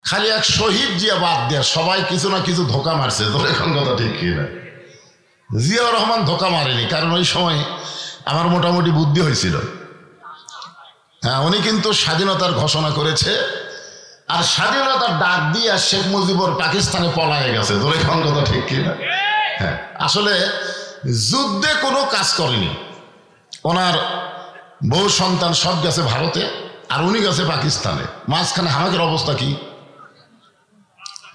খালি এক শহীদ জিয়া বাদ দেয়া সবাই কিছু না কিছু ধোকা মারছে। তোর এখন কথা ঠিক কিনা? জিয়াউর রহমান ধোকা মারেনি, কারণ ওই সময় আমার মোটামুটি বুদ্ধি হয়েছিল। হ্যাঁ, উনি কিন্তু স্বাধীনতার ঘোষণা করেছে, আর স্বাধীনতার ডাক দিয়ে শেখ মুজিবুর পাকিস্তানে পলায়ে গেছে। তোর এখন কথা ঠিক কিনা? হ্যাঁ, আসলে যুদ্ধে কোনো কাজ করেনি। ওনার বউ সন্তান সব গেছে ভারতে, আর উনি গেছে পাকিস্তানে। মাঝখানে হামাকের অবস্থা কি?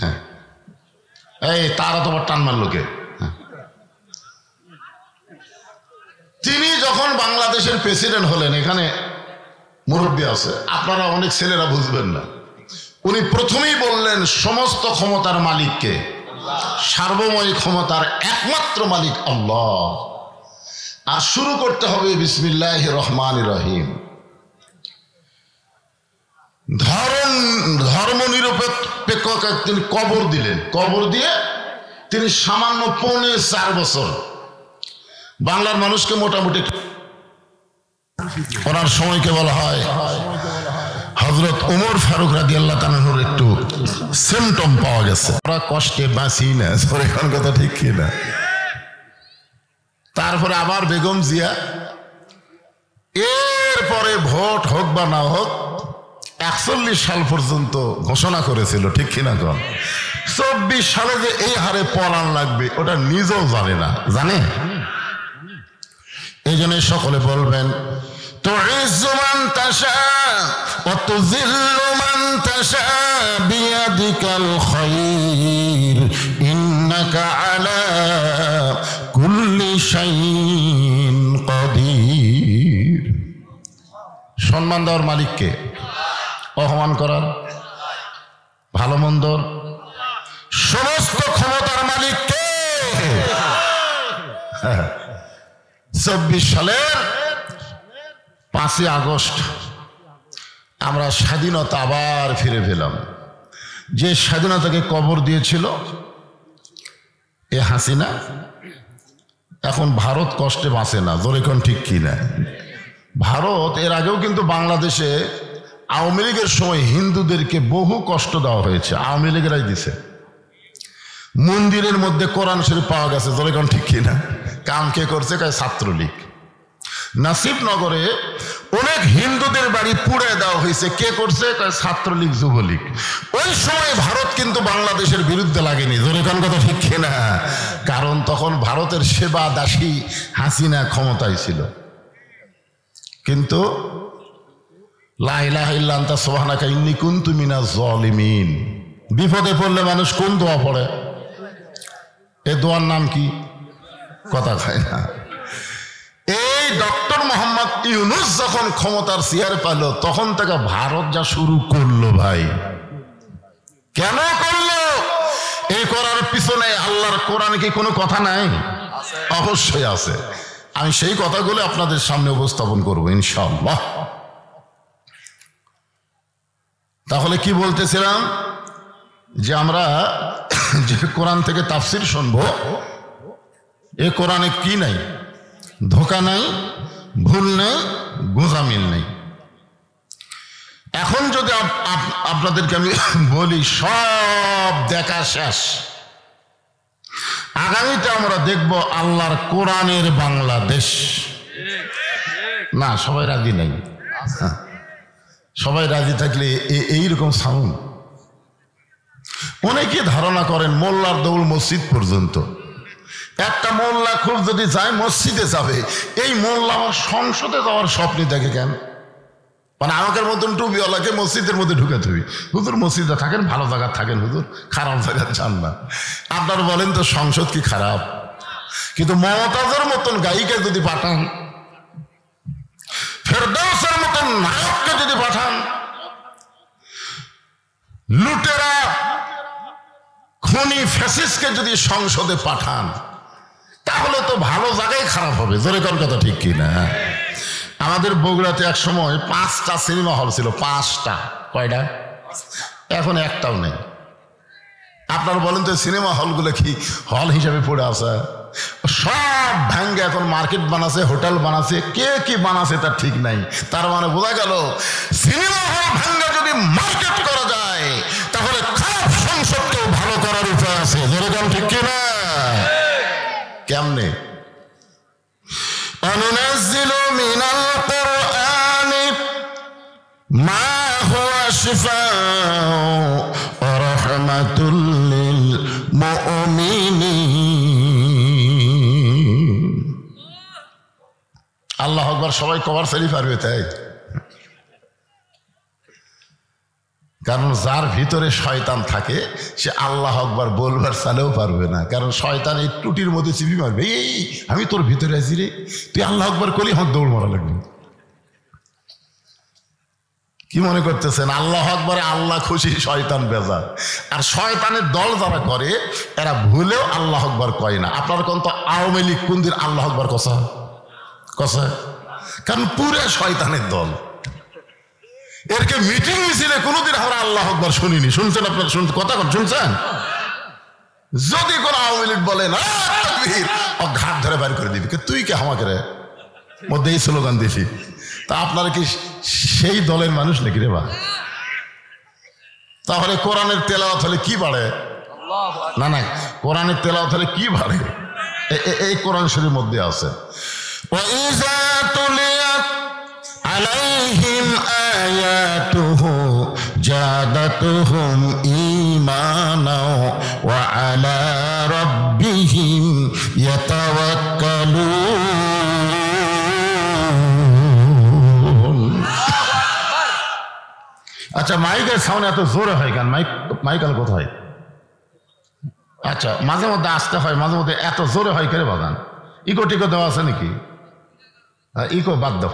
হ্যাঁ, এই তারা তোমার টান মারলোকে। তিনি যখন বাংলাদেশের প্রেসিডেন্ট হলেন, এখানে মুরব্বী আছে, আপনারা অনেক ছেলেরা বুঝবেন না, উনি প্রথমেই বললেন সমস্ত ক্ষমতার মালিককে, সার্বময় ক্ষমতার একমাত্র মালিক আল্লাহ, আর শুরু করতে হবে বিসমিল্লাহির রহমানির রহিম। ধর্ম নিরপেক্ষকে তিনি কবর দিলেন। কবর দিয়ে তিনি সামান্য 4.5 বছর বাংলার মানুষকে মোটামুটি, ওনার সময়কে বলা হয় হযরত ওমর ফারুক রাদিয়াল্লাহু তাআলার একটু সিমটম পাওয়া গেছে। ওরা কষ্টে বাঁচি না, এখন কথা ঠিক কিনা? তারপরে আবার বেগম জিয়া, এরপরে ভোট হোক বা না হোক 41 সাল পর্যন্ত ঘোষণা করেছিল, ঠিক কিনা? 24 সালে যে এই হারে পলান লাগবে ওটা নিজেও জানে না। জানে? এই জন্য সকলে বলবেন তুইজ্জু মান তাশা ওয়া তুযিল্লু মান তাশা বিয়াদিকাল খায়র ইন্নাকা আলা কুল্লি শাইইন কাদির। সম্মান দেওয়ার মালিককে, অপমান করার, ভালো মন্দর সমস্ত ক্ষমতার মালিককে। 24 সালের 5 আগস্ট আমরা স্বাধীনতা আবার ফিরে পেলাম। যে স্বাধীনতাকে কবর দিয়েছিল এ হাসিনা, এখন ভারত কষ্টে বাঁচে না। জোরেখন ঠিক কিনা? ভারত এর আগেও কিন্তু বাংলাদেশে আওয়ামী লীগের সময় হিন্দুদেরকে বহু কষ্ট দেওয়া হয়েছে, আওয়ামী লীগেরাই দিছে। মন্দিরের মধ্যে কোরআন শরীফ পাওয়া গেছে। জোরেখন ঠিক কিনা? কাম কে করছে? ছাত্রলীগ। নাসিবনগরে অনেক হিন্দুদের বাড়ি পুড়ে দেওয়া হয়েছে। কে করছে? ছাত্রলীগ, যুবলীগ। ওই সময় ভারত কিন্তু বাংলাদেশের বিরুদ্ধে লাগেনি। জোরেখন কথা ঠিক কিনা? কারণ তখন ভারতের সেবা দাসী হাসিনা ক্ষমতায় ছিল। কিন্তু লা ইলাহা ইল্লা আনতা সুবহানাকা ইন্নী কুনতু মিনাজ জালিমিন, বিপদে পড়লে মানুষ কোন দোয়া পড়ে? এ দোয়ার নাম কি? কথা খায় না। এই ডক্টর মোহাম্মদ ইউনূস যখন ক্ষমতার চেয়ার পেল, তখন থেকে ভারত যা শুরু করলো ভাই। কেন করলো? এই করার পিছনে আল্লাহর কোরআনে কি কোনো কথা নাই? অবশ্যই আছে। আমি সেই কথাগুলো আপনাদের সামনে উপস্থাপন করব ইনশাআল্লাহ। তাহলে কি বলতেছিলাম? যে আমরা যে কোরআন থেকে তাফসির শুনবো, এ কোরআনে কি নাই? ধোকা নাই, ভুল নেই, গোঁজামিল নেই। এখন যদি আপনাদেরকে আমি বলি সব দেখা শেষ, আগামীতে আমরা দেখব আল্লাহর কোরআনের বাংলাদেশ। না, সবাই রাজি নাই। সবাই রাজি থাকলে এইরকম সাউন্ড। অনেকে ধারণা করেন মোল্লার দৌড় মসজিদ পর্যন্ত। একটা মোল্লা খুব যদি যায় মসজিদে যাবে, এই মোল্লা আমার সংসদে যাওয়ার স্বপ্নে দেখে কেন? মানে আমাদের মতন টুপিওয়ালাকে মসজিদের মধ্যে ঢুকে থবি। হুজুর মসজিদে থাকেন, ভালো জায়গা থাকেন, হুজুর খারাপ জায়গা চান না। আপনার বলেন তো সংসদ কি খারাপ? কিন্তু মমতাজের মতন গায়িকা যদি পাঠান, ফেরদাউসের মতন নায়ককে যদি পাঠান, লুটেরা খুনি ফ্যাসিস্টকে যদি সংসদে পাঠান, তাহলে তো ভালো জায়গায় খারাপ হবে। জোরে কোন কথা ঠিক কিনা? আমাদের বগুড়াতে এক সময় 5টা সিনেমা হল ছিল। 5টা। কয়টা? এখন একটাও নেই। আপনারা বলেন তো সিনেমা হলগুলো কি হল হিসাবে পড়ে আছে? সব ভাঙ্গে এখন মার্কেট বানাচ্ছে, হোটেল বানাচ্ছে। কে কি বানাচ্ছে তার ঠিক নাই। তার মানে বোঝা গেল সিনেমা হল ভাঙ্গা যদি মার্কেট করা যায়, তাহলে গেছে, যেরকম ঠিক কিনা? কেমনে? অনুনাজ্জিলু মিনাল কুরআনি মা হুয়া শিফাউ ওয়া রাহমাতুল লিল মুমিনিন। আল্লাহু আকবার সবাই কভার সেরি পারবে তাই? কারণ যার ভিতরে শয়তান থাকে সে আল্লাহ আকবার বলবার চালেও পারবে না, কারণ শয়তান এই টুটির মধ্যে চিপি মারবে, এই আমি তোর ভিতরে আছি রে, তুই আল্লাহ আকবার করলি আমার দৌড় মারা লাগবে। কি মনে করতেছেন আল্লাহ আকবারে আল্লাহ খুশি, শয়তান বেজার। আর শয়তানের দল যারা করে এরা ভুলেও আল্লাহ আকবার কয় না। আপনার কোন তো আওয়ামী লীগ কোন দিন আল্লাহ আকবার কষা কষা, কারণ পুরো শয়তানের দল। এরকে মিটিং মিছিলে কোনোদিন আমরা আল্লাহ আকবার শুনিনি। শুনছেন আপনার? কথা শুনছেন? যদি কোন আওয়ামী লীগ বলে না ঘাট ধরে বাইর করে দিবি, তুই কে আমাকে রে মধ্যে এই স্লোগান দিবি, তা আপনারা কি সেই দলের মানুষ নাকি রে বা? তাহলে কোরআনের তেলাওয়াত হলে কি বাড়ে? না না, কোরআনের তেলাওয়াত হলে কি বাড়ে? এই কোরআন শরীফের মধ্যে আছে ওয়াইযা তুলিয়াত আলাইহিম আয়াতুহু জাদাতুহুম ঈমানা ওয়া আলা রাব্বিহিম ইয়াতাওয়াক্কালুন। আচ্ছা, মাইকের সাউন্ড এত জোরে হয় কেন? মাইকাল কোথায়? আচ্ছা, মাঝে মধ্যে আসতে হয়, মাঝে মধ্যে এত জোরে হয় কেন বাগান? ইকো টিকো দেওয়া আছে নাকি? ইকো বাদ দাও।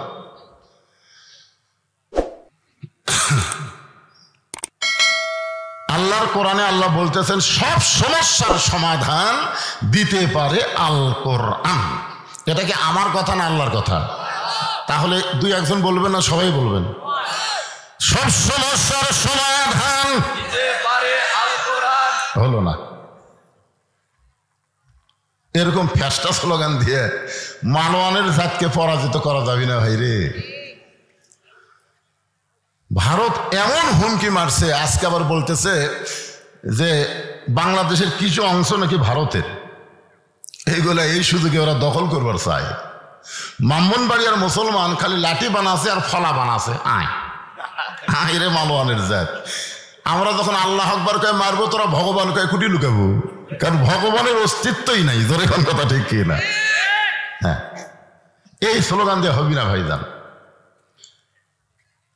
আল্লাহর কোরআনে আল্লাহ বলতেছেন সব সমস্যার সমাধান দিতে পারে আল কোরআন। এটা কি আমার কথা না আল্লাহর কথা? তাহলে দুই একজন বলবেন না সবাই বলবেন? সব সমস্যার সমাধান দিতে পারে আল কোরআন। হলো না? এরকম ফ্যাস্টা স্লোগান দিয়ে মানওয়ানের জাতকে পরাজিত করা যাবে না ভাই রে। ভারত এমন হুমকি মারছে, আজকে আবার বলতেছে যে বাংলাদেশের কিছু অংশ নাকি ভারতের, এইগুলা এই সুযোগে ওরা দখল করবার চায়। ব্রাহ্মণবাড়িয়ার মুসলমান খালি লাঠি বানাছে আর ফলা বানাছে। আয় রে মালওয়ানের জাত, আমরা যখন আল্লাহ আকবার কয়ে মারবো তোরা ভগবান কয়ে কুটি লুকাবো, কারণ ভগবানের অস্তিত্বই নাই। জোরে কোন কথা ঠিক কি না? হ্যাঁ, এই স্লোগান দিয়ে হবি না ভাইজান।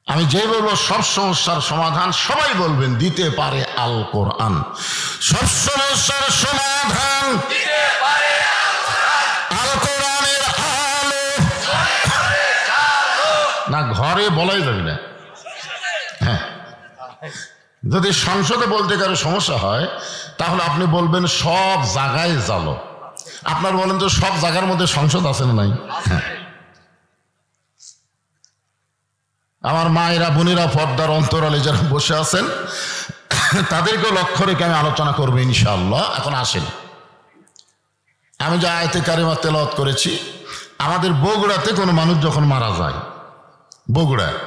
আমি যে বলবো সব সমস্যার সমাধান সবাই বলবেন দিতে পারে আল কোরআন। সব সমস্যার সমাধান দিতে পারে আল কোরআনের আলো। না ঘরে বলাই যাবে না। হ্যাঁ, যদি সংসদে বলতে কারো সমস্যা হয় তাহলে আপনি বলবেন সব জায়গায় জালো। আপনার বলেন তো সব জায়গার মধ্যে সংসদ আছে না নাই? হ্যাঁ, আমার মায়েরা বোনেরা পর্দার অন্তরালে যারা বসে আছেন তাদেরকে লক্ষ্য রেখে আমি আলোচনা করবো ইনশাআল্লাহ। এখন আসেন, আমি যে আয়াতে কারিমা তেলাওয়াত করেছি, আমাদের বগুড়াতে কোনো মানুষ যখন মারা যায়, বগুড়ায়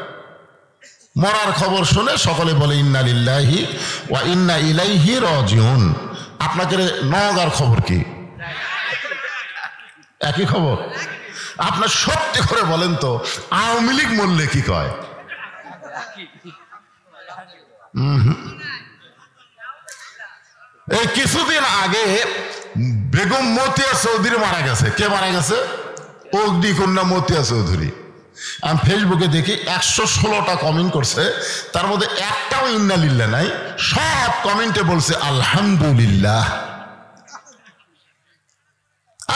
মরার খবর শুনে সকলে বলে ইন্না লিল্লাহি ওয়া ইন্না ইলাইহি রাজিউন। আপনাকে নওগাঁর খবর কি? একই খবর? আপনার সত্যি করে বলেন তো আওয়ামী লীগ মরলে কি কয়? এই কিছুদিন আগে বেগম মতিয়া চৌধুরী মারা গেছে। কে মারা গেছে? অগ্নিকন্যা মতিয়া চৌধুরী। আমি ফেসবুকে দেখি 116টা কমেন্ট করছে, তার মধ্যে একটাও ইন্না লিল্লাহ নাই। সব কমেন্টে বলছে আলহামদুলিল্লাহ।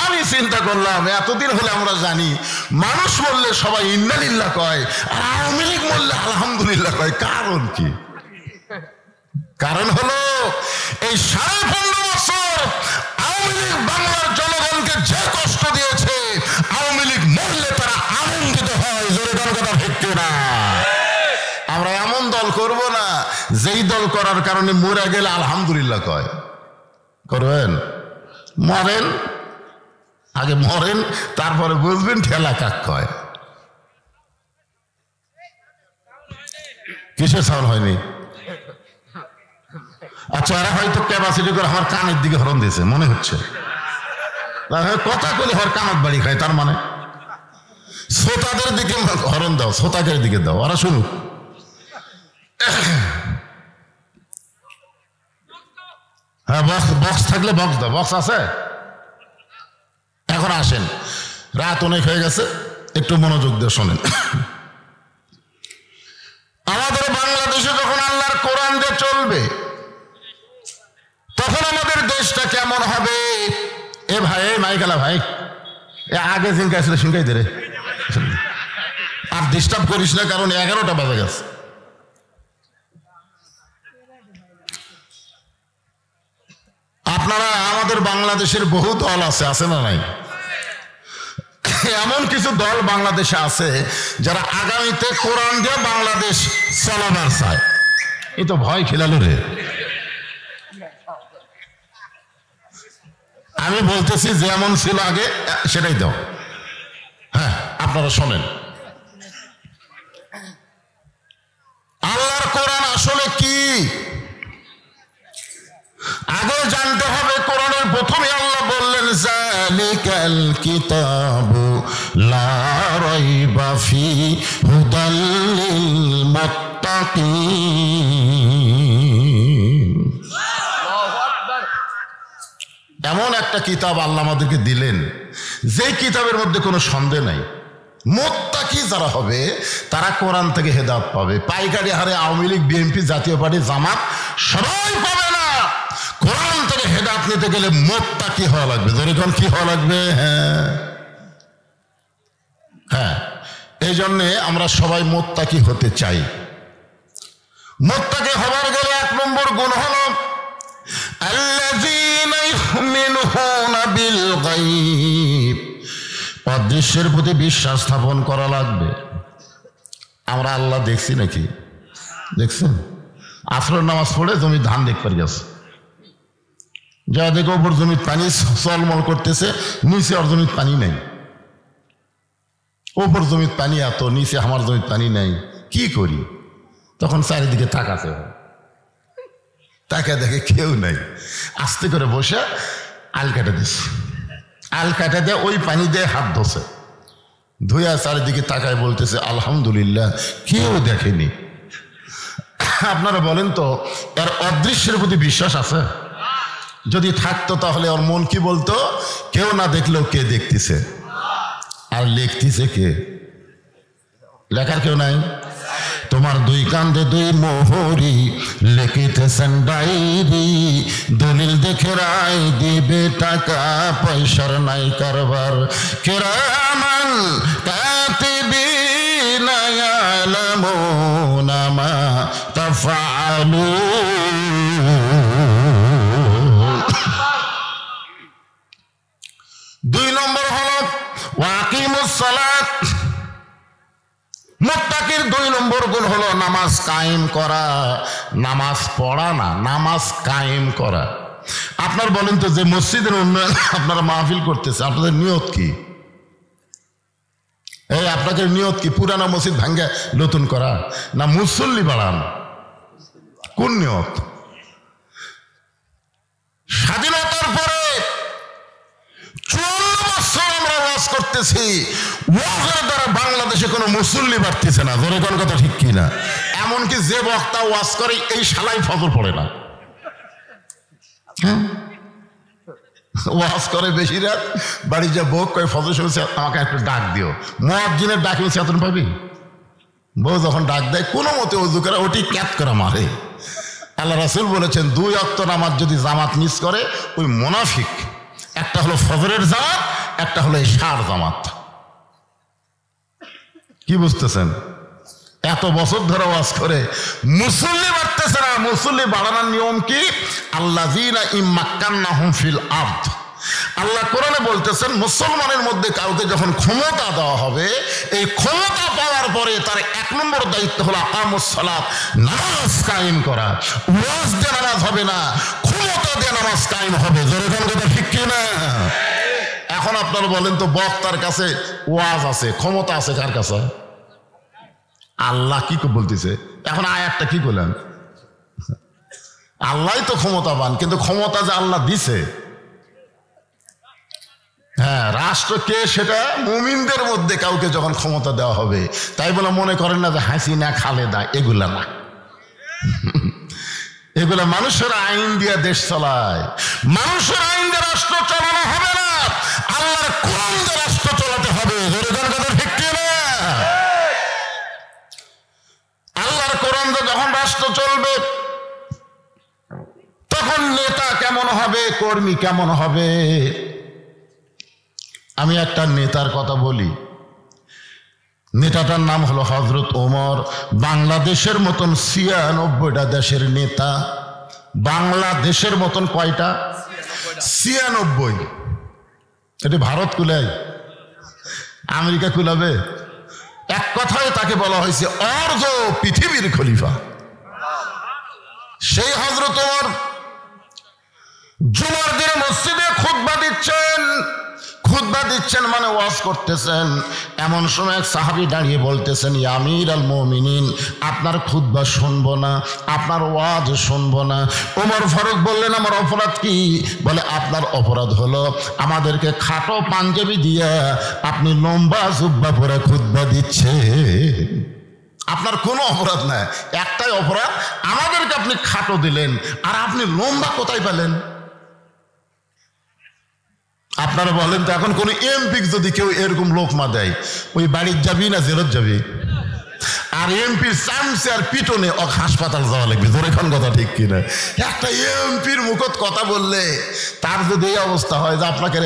আমি চিন্তা করলাম এতদিন হলে আমরা জানি মানুষ বললে সবাই ইন্না লিল্লাহ কয়, আর আওয়ামী লীগ বললে আলহামদুলিল্লাহ কয়। কারণ কি? কারণ হলো এই 15.5 বছর আওয়ামী লীগ বাংলার জনগণকে যে কষ্ট দিয়েছে, আওয়ামী লীগ মরলে তারা আনন্দিত হয়। জোরে কথা ঠিক না? আমরা এমন দল করব না যেই দল করার কারণে মরে গেলে আলহামদুলিল্লাহ কয়। করবেন? মরেন, আগে মরেন, তারপরে বুঝবেন ঠেলা কাক কয়। কিসের সাউন্ড হয়নি? আচ্ছা এরা হয়তো ক্যাপাসিটি করে আমার কানের দিকে হরণ দিয়েছে মনে হচ্ছে, কথা বলে হর কানত বাড়ি খায়, তার মানে শ্রোতাদের দিকে হরণ দাও, শ্রোতাদের দিকে দাও, ওরা শুনুক। হ্যাঁ বক্স থাকলে বক্স দাও, বক্স আছে। এখন আসেন, রাত অনেক হয়ে গেছে, একটু মনোযোগ দিয়ে শোনেন। আমাদের বাংলাদেশে যখন আল্লাহর কোরআন দিয়ে চলবে তখন আমাদের দেশটা কেমন হবে? এ ভাই মাইকালা ভাই, এ আগে জিনকা ছিল সিনকাই দে রে, আর ডিস্টার্ব করিস না, কারণ 11টা বাজে গেছে। আপনারা আমাদের বাংলাদেশের বহু দল আছে না নাই? এমন কিছু দল বাংলাদেশে আছে যারা আগামীতে কোরআন দিয়ে বাংলাদেশ চালাবার চায়। এই তো ভয় খেলালো রে। আমি বলতেছি যেমন ছিল আগে সেটাই দাও। হ্যাঁ আপনারা শোনেন, আল্লাহর কোরআন আসলে কি আগে জানতে হবে। কোরআনের প্রথমে আল্লাহ বললেন যালিকাল কিতাবু লা রাইবা ফিহি হুদাল লিল মুত্তাকিন। এমন একটা কিতাব আল্লাহ আমাদেরকে দিলেন যে কিতাবের মধ্যে কোনো সন্দেহ নাই। মুত্তাকি যারা হবে তারা কোরআন থেকে হেদায়েত পাবে। পাইকারি হারে আওয়ামী লীগ, বিএনপি, জাতীয় পার্টি, জামাত সবাই পাবে না। কোরআন থেকে হেদায়েত নিতে গেলে মুত্তাকি হওয়া লাগবে। যেরকম কি হওয়া লাগবে? হ্যাঁ এই জন্যে আমরা সবাই মুত্তাকি হতে চাই। মুত্তাকি হবার গেলে 1 নম্বর গুণ হলো আল্লাযীনা ইউমিনুনা বিল গায়ব, অদৃশ্যের প্রতি বিশ্বাস স্থাপন করা লাগবে। আমরা আল্লাহ দেখছি নাকি? দেখছেন? আসরের নামাজ পড়ে জমি ধান দেখতে গেছে, যা দেখো ওপর জমির পানি চলমল করতেছে, নিচে আর জমির পানি নেই। ওপর জমির পানি এত, নিচে আমার জমির পানি নেই, কি করি? তখন চারিদিকে তাকাতে হয়, তাকায় দেখে কেউ নাই। আস্তে করে বসে আল কাটা দিচ্ছে, আল কাটা দিয়ে ওই পানি দিয়ে হাত ধোছে, ধুয়া চারিদিকে তাকায় বলতেছে আলহামদুলিল্লাহ কেউ দেখেনি। আপনারা বলেন তো এর অদৃশ্যের প্রতি বিশ্বাস আছে? যদি থাকতো তাহলে ওর মন কি বলতো? কেউ না দেখলেও কে দেখতেছে, আর লিখতেছে কে? লেখার কেউ নাই। তোমার 2 কান্দে 2 মোহরি লিখিতেছেন ডায়েরি, দলিল দেখে রায় দিবে, টাকা পয়সার নাই কারবার। কিরামান কাতিবিনা ইয়ালামুনা মা তাফআলুন। 2 নম্বর হলো ওয়াকিমুস সালাত। মুত্তাকির 2 নম্বর গুণ হলো নামাজ কায়েম করা। নামাজ পড়া না, নামাজ কায়েম করা। আপনার বলেন তো যে মসজিদের উন্নয়ন আপনারা মাহফিল করতেছে, আপনাদের নিয়ত কি? এই আপনাদের নিয়ত কি? পুরানা মসজিদ ভাঙ্গা নতুন করা না মুসল্লি বাড়ান? কোন নিয়ত? স্বাধীনতার পরে 54 বছর আমরা ওয়াজ করতেছি, ওয়াজের দ্বারা বাংলাদেশে কোনো মুসল্লি বাড়তেছে না। ধরে কোন কথা ঠিক কি না? এমনকি যে বক্তা ওয়াজ করে এই শালাই ফজর পড়ে না, ওয়াজ করে বেশি রাত, বাড়ি যা বউ কয় ফজর শুনছে আমাকে একটু ডাক দিও। মুয়াজ্জিনের ডাক চেতন পাবি? বউ যখন ডাক দেয় কোনো মতে ওযু করে ওটি ক্যাত করে মারে। আল্লাহ রাসূল বলেছেন 2 ওয়াক্ত নামাজ যদি জামাত মিস করে ওই মুনাফিক। একটা হলো ফজরের জামাত, একটা হলো ইশার জামাত। কি বুঝতেছেন? এত বছর ধরে ওয়াজ করে মুসল্লি বাড়তেছে না। মুসল্লি বাড়ানোর নিয়ম কি? আল্লাযীনা ইম্মাক্কান্নাহুম ফিল আরদ। আল্লাহ কোরআনে বলতেছেন মুসলমানের মধ্যে কাউকে যখন ক্ষমতা দেওয়া হবে, এই ক্ষমতা পাওয়ার পরে তার 1 নম্বর দায়িত্ব হলো আকামুস সালাত, নামাজ কায়েম করা। ওয়াজ দিয়ে নামাজ হবে না, ক্ষমতা দিয়ে নামাজ কায়েম হবে। জোরে কথা ঠিক কি না? এখন আপনারা বলেন তো বক্তার কাছে ওয়াজ আছে, ক্ষমতা আছে কার কাছে? আল্লাহ কি বলতেছে? এখন আয়াতটা কি করলেন? আল্লাহ তো ক্ষমতাবান, কিন্তু ক্ষমতা যে আল্লাহ দিছে, হ্যাঁ, রাষ্ট্রকে সেটা মুমিনদের মধ্যে কাউকে যখন ক্ষমতা দেওয়া হবে, তাই বলে মনে করেন না যে হাসিনা খালেদা এগুলা না। এগুলা মানুষের আইন দিয়ে দেশ চালায়, মানুষের আইন দিয়ে রাষ্ট্র চালানো হবে না, আল্লাহর কোরআন দিয়ে রাষ্ট্র চালাতে হবে। ঠিক কিনা? আল্লাহর কোরআন দিয়ে যখন রাষ্ট্র চলবে, তখন নেতা কেমন হবে, কর্মী কেমন হবে। আমি একটা নেতার কথা বলি, নেতাটার নাম হলো হযরত ওমর। বাংলাদেশের মতন ৯৬টা দেশের নেতা। বাংলাদেশের মতন কয়টা? ৯৬। এটা ভারত কুলায়, আমেরিকা কুলাবে? এক কথায় তাকে বলা হয়েছে অর্ধ পৃথিবীর খলিফা। সেই হযরত ওমর জুমার দিনে মসজিদে খুতবা দিচ্ছেন। খুতবা দিচ্ছেন মানে ওয়াজ করতেছেন। এমন সময় এক সাহাবী দাঁড়িয়ে বলতেছেন, ইয়া আমির আল মুমিনিন, আপনার খুতবা শুনবো না, আপনার ওয়াজ শুনবো না। ওমর ফারুক বললেন, আমার অপরাধ কি? বলে, আপনার অপরাধ হলো আমাদেরকে খাটো পাঞ্জাবি দিয়ে আপনি লম্বা জুব্বা পরে খুতবা দিচ্ছে। আপনার কোনো অপরাধ নাই, একটাই অপরাধ, আমাদেরকে আপনি খাটো দিলেন, আর আপনি লম্বা কোথায় পেলেন? আপনারা বলেন তো, এখন কোন এমপি যদি কেউ এরকম লোকমা দেয়, ওই বাড়ির যাবি না জেলত যাবি? আর এমপির চামচে আর পিটনে ও হাসপাতাল যাওয়া লাগবে। ধরে এখন কথা ঠিক কিনা? একটা এমপির মুখত কথা বললে তার যদি এই অবস্থা হয় যে আপনাকে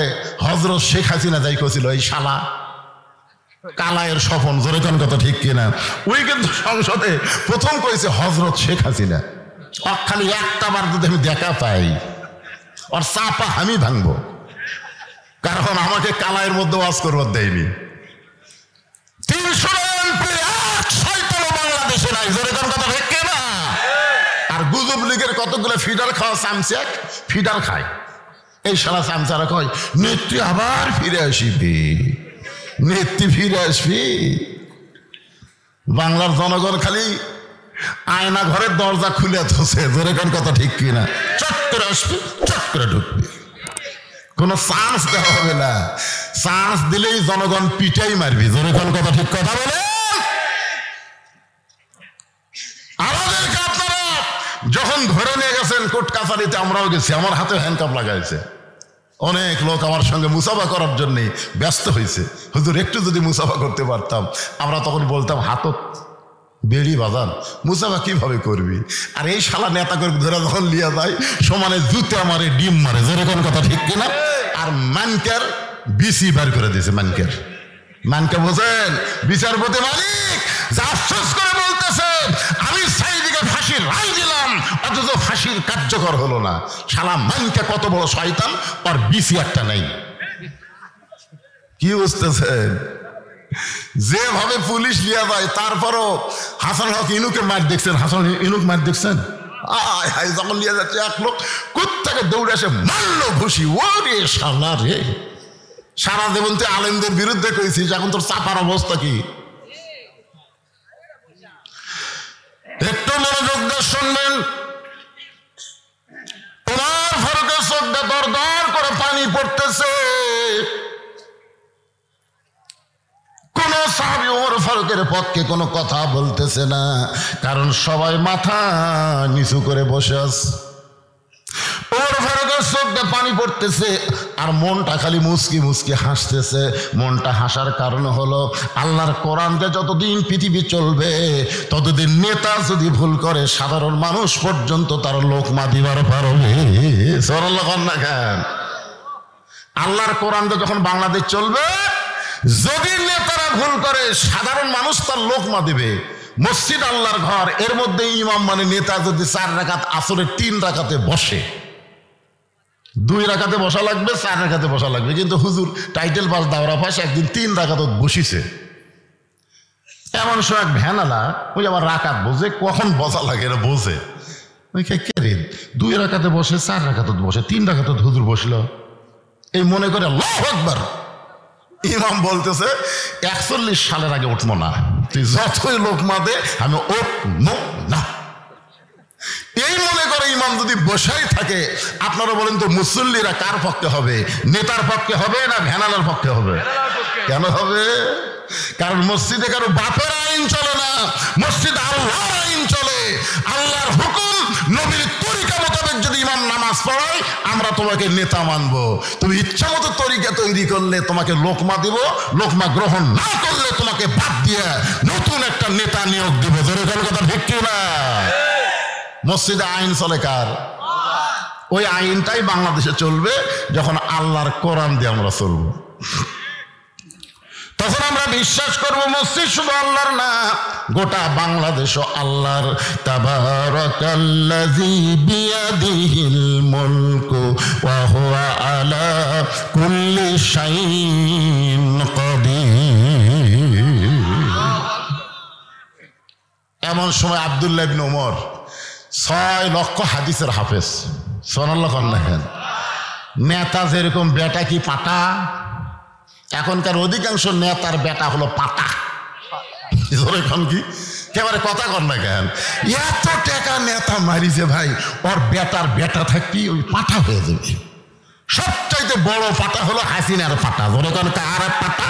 হযরত শেখ হাসিনা যাই করছিল, এই শালা কালায়ের স্বপন, জোরে কোন কথা ঠিক কিনা? ওই কিন্তু সংসদে প্রথম কইছে হযরত শেখ হাসিনা। খালি একটা বার যদি আমি দেখা পাই, ওর চাপা আমি ভাঙবো, কারণ আমাকে কালায়ের মধ্যে ওয়াজ করবার দেয়নি। ৩০০ এমপি এক শয়তানও বাংলাদেশে নাই, জোরে কোন কথা ঠিক কিনা? আর গুজব লীগের কতগুলো ফিডার খাওয়া চামচা ফিডার খায়। এই সারা চামচারা কয় নেত্রী আবার ফিরে আসবি, নেত্রী ফিরে আসবি। বাংলার জনগণ খালি আয়না ঘরের দরজা খুলে থসে, জোরে কোন কথা ঠিক কিনা? চট করে আসবি, চট করে ঢুকবি, কোনো চান্স দেওয়া হবে না। চান্স দিলেই জনগণ পিটাই মারবি, জোরে কোন কথা ঠিক কথা বলে। আমাদেরকে আপনারা যখন ধরে নিয়ে গেছেন কোর্ট কাছারিতে, আমরাও গেছি, আমার হাতে হ্যান্ডকাপ লাগাইছে। অনেক লোক আমার সঙ্গে মুসাফা করার জন্য ব্যস্ত হয়েছে, হুজুর একটু যদি মুসাফা করতে পারতাম। আমরা তখন বলতাম, হাতত বেড়ি বাজান, মুসাফা কিভাবে করবি? আর এই শালা নেতা করে ধরে যখন লিয়া যায়, সমানে জুতে মারে, ডিম মারে, যেরকম কথা ঠিক কিনা? আর মানকের বিসি বার করে দিয়েছে। মানকে বোঝেন? বিচারপতি মালিক যা আশ্বাস করে বলতেছে, আমি সাইদিকে ফাঁসির রায় দিলাম, অথচ ফাঁসির কার্যকর হলো না। শালা মানকে কত বড় শয়তান, আর বিসি একটা নাই। কি বুঝতেছেন? যেভাবে পুলিশ লিয়া যায়, তারপরও হাসান হক ইনুকে মার দেখছেন? হাসান ইনুক মার দেখছেন? যখন লিয়া যাচ্ছে, এক লোক কোত্থেকে দৌড়ে আসে মারলো ঘুষি। ওরে শালা রে, সারা জীবন তুই আলেমদের বিরুদ্ধে কইছিস, এখন তোর চাপার অবস্থা কি? একটু মনোযোগ দিয়ে শুনবেন। ওমর ফারুকের চোখ দিয়ে দর দর করে পানি পড়তেছে। কোন সাহাবী ওমর ফারুকের পক্ষে কোনো কথা বলতেছে না, কারণ সবাই মাথা নিচু করে বসে আছে। ওমর ফারুকের চোখ দিয়ে পানি পড়তেছে, আর মনটা খালি মুচকি মুচকি হাসতেছে। মনটা হাসার কারণ হলো, আল্লাহর কোরআন দিয়ে যতদিন পৃথিবী চলবে, ততদিন নেতা যদি ভুল করে, সাধারণ মানুষ পর্যন্ত তার লোকমা দিবার পারবে। আল্লাহর কোরআন দিয়ে যখন বাংলাদেশ চলবে, যদি নেতারা ভুল করে, সাধারণ মানুষ তার লোকমা দিবে। মসজিদ আল্লাহর ঘর, এর মধ্যে ইমাম মানে নেতা যদি 4 রাকাত আসরের 3 রাকাতে বসে, 2 রাকাতে বসা লাগবে, 4 রাকাতে বসা লাগবে। কিন্তু হুজুর টাইটেল পাস দাওরা পাস একদিন 3 রাকাত বসিছে। এমন সময় এক ভ্যানালা, ওই আবার রাকাত বোঝে, কখন বসা লাগে এটা বোঝে। ওই কে রে 2 রাকাতে বসে, 4 রাকাত বসে, 3 রাকাত হুজুর বসলো, এই মনে করে আল্লাহু আকবার। ইমাম বলতেছে 41 সালের আগে উঠবো না, তুই যতই লোক মাদে আমি উঠবো না। এই মনে করে ইমাম যদি বসাই থাকে, আপনারা বলেন তো মুসল্লিরা কার পক্ষে হবে? নেতার পক্ষে হবে না ভ্যানালার পক্ষে হবে? কেন হবে? কারণ মসজিদে কারো বাপের আইন চলে না, মসজিদে আল্লাহর আইন চলে। আল্লাহর হুকুম, নবীর তরিকা মোতাবেক যদি ইমাম নামাজ পড়ায়, আমরা তোমাকে নেতা মানবো। তুমি ইচ্ছা মতো তরিকা তৈরি করলে তোমাকে লোকমা দিব, লোকমা গ্রহণ না করলে তোমাকে বাদ দিয়ে নতুন একটা নেতা নিয়োগ দিব। ধরে কোন কথা ঠিক কি না? মসজিদে আইন চলে কার? ওই আইনটাই বাংলাদেশে চলবে যখন আল্লাহর কোরআন দিয়ে আমরা চলবো। তখন আমরা বিশ্বাস করব মসজিদ শুধু আল্লাহর না, গোটা বাংলাদেশও আল্লাহর। তাবারাকাল্লাযী বিয়াদিহিল মুলকু ওয়া হুয়া আলা কুল্লি শাইইন কাদির। এমন সময় আব্দুল্লাহ ইবনে ওমর 6 লক্ষ হাদিসের হাফেজ, সুবহানাল্লাহ কন্যা। নেতা যেরকম বেটা কি পাটা, এখনকার অধিকাংশ নেতার বেটা হলো পাটা। এখন কি একেবারে কথা কর না কেন? এত টাকা নেতা মারিছে ভাই, ওর বেটার বেটা থাকবি ওই পাটা হয়ে যাবে। সবচাইতে বড় পাটা হলো হাসিনার পাটা। ধরে কোন কার পাটা?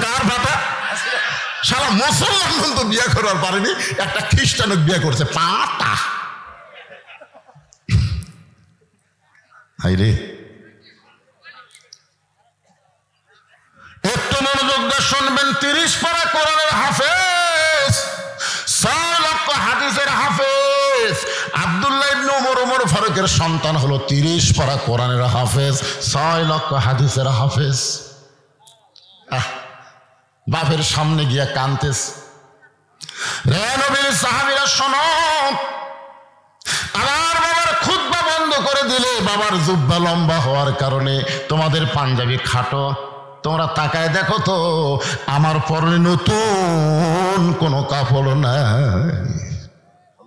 কার পাটা? সারা মুসলমান তো বিয়ে করার পারেনি, একটা খ্রিস্টানক বিয়ে করছে পাটা। হাই রে, একটু মনোযোগ দিয়ে শুনবেন। 30 পারা কোরআনের হাফেজ, 6 লক্ষ হাদিসের হাফেজ আব্দুল্লাহ ইবনে ওমর, ওমর ফারুকের সন্তান হলো 30 পারা কোরআনের হাফেজ, 6 লক্ষ হাদিসের হাফেজ। বাপের সামনে গিয়া কানতেস, রে নবীর সাহাবীরা শোনো, আমার বাবার খুতবা বন্ধ করে দিলে, বাবার জুব্বা লম্বা হওয়ার কারণে তোমাদের পাঞ্জাবি খাটো। তোমরা তাকায় দেখো তো, আমার পরনে নতুন কোনো কাপড় নাই।